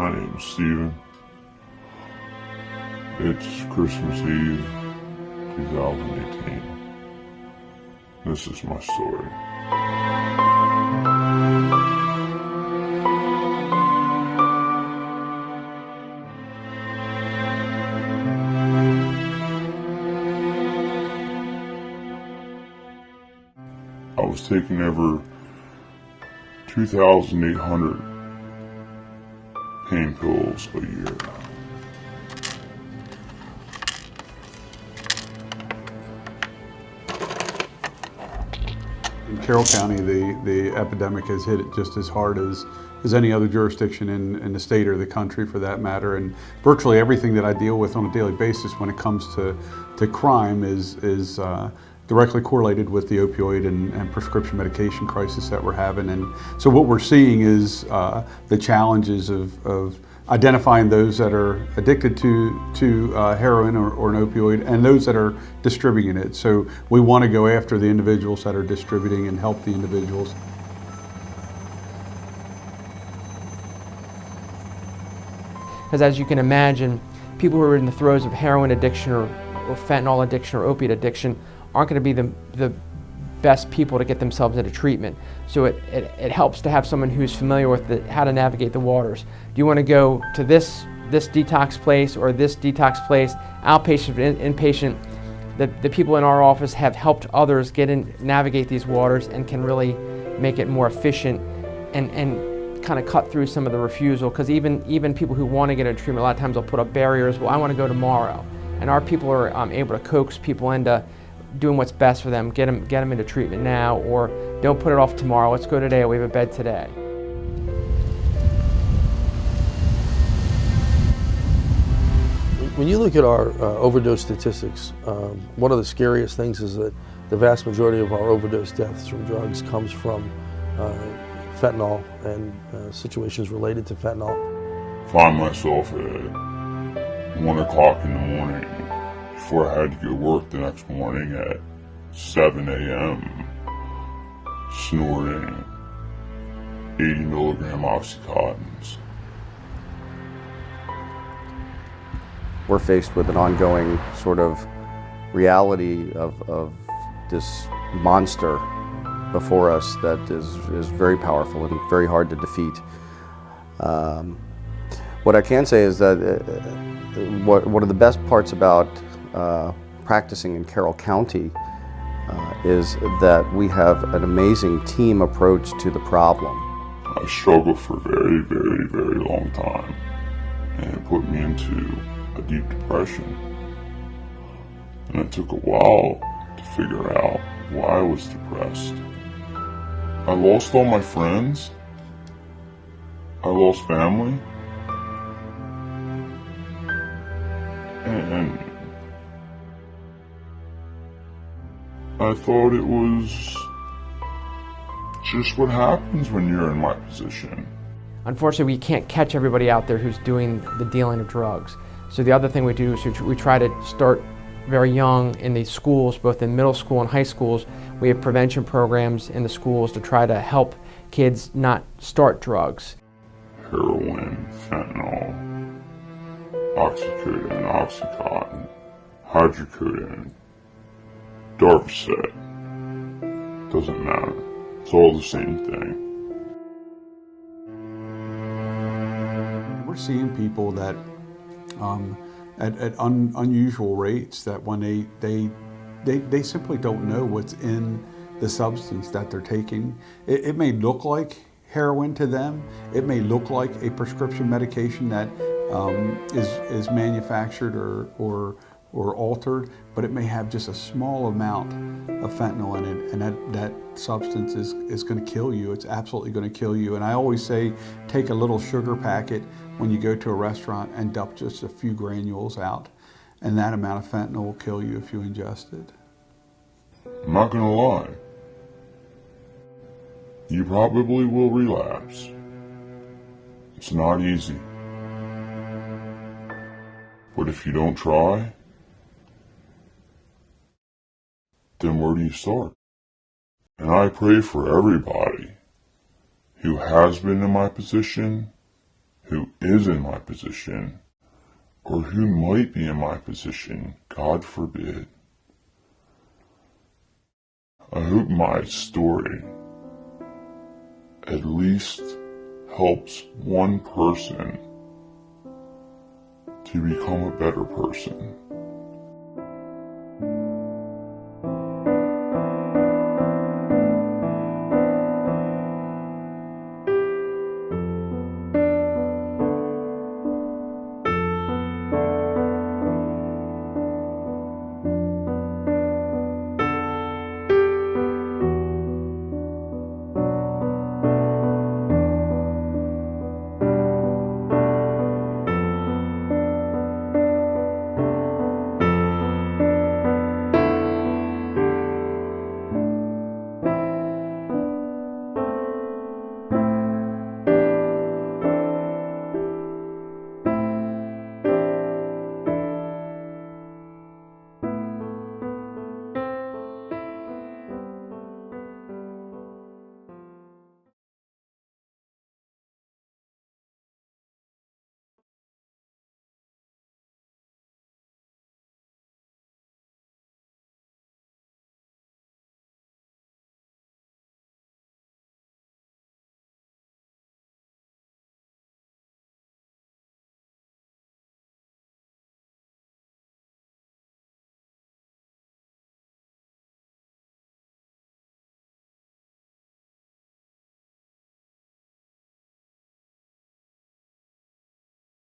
My name's Steven. It's Christmas Eve, 2018. This is my story. I was taking over 2,800 pain pills a year. In Carroll County, the epidemic has hit it just as hard as any other jurisdiction in the state or the country for that matter. And virtually everything that I deal with on a daily basis when it comes to crime is directly correlated with the opioid and prescription medication crisis that we're having. And so what we're seeing is the challenges of identifying those that are addicted to heroin or an opioid and those that are distributing it. So we want to go after the individuals that are distributing and help the individuals. Because as you can imagine, people who are in the throes of heroin addiction or fentanyl addiction or opiate addiction aren't going to be the best people to get themselves into treatment. So it helps to have someone who's familiar with how to navigate the waters. Do you want to go to this detox place or this detox place, outpatient, inpatient? The people in our office have helped others navigate these waters and can really make it more efficient and kind of cut through some of the refusal, because even people who want to get into treatment, a lot of times they'll put up barriers. Well, I want to go tomorrow. And our people are able to coax people into doing what's best for them, get them into treatment now, or don't put it off tomorrow, let's go today, we have a bed today. When you look at our overdose statistics, one of the scariest things is that the vast majority of our overdose deaths from drugs comes from fentanyl and situations related to fentanyl. Find myself at 1 o'clock in the morning before I had to go to work the next morning at 7 a.m. snorting 80 milligram Oxycontins. We're faced with an ongoing sort of reality of this monster before us that is very powerful and very hard to defeat. What I can say is that one of the best parts about practicing in Carroll County is that we have an amazing team approach to the problem. I struggled for a very, very, very long time, and it put me into a deep depression. And it took a while to figure out why I was depressed. I lost all my friends. I lost family. And I thought it was just what happens when you're in my position. Unfortunately, we can't catch everybody out there who's doing the dealing of drugs. So the other thing we do is we try to start very young in the schools, both in middle school and high schools. We have prevention programs in the schools to try to help kids not start drugs. Heroin, fentanyl, oxycodone, oxycontin, hydrocodone, Darvocet, doesn't matter. It's all the same thing. We're seeing people that at unusual rates, that when they simply don't know what's in the substance that they're taking. It may look like heroin to them. It may look like a prescription medication that is manufactured or altered, but it may have just a small amount of fentanyl in it, and that substance is going to kill you. It's absolutely going to kill you. And I always say, take a little sugar packet when you go to a restaurant and dump just a few granules out, and that amount of fentanyl will kill you if you ingest it. I'm not going to lie. You probably will relapse. It's not easy. But if you don't try, then where do you start? And I pray for everybody who has been in my position, who is in my position, or who might be in my position, God forbid. I hope my story at least helps one person to become a better person.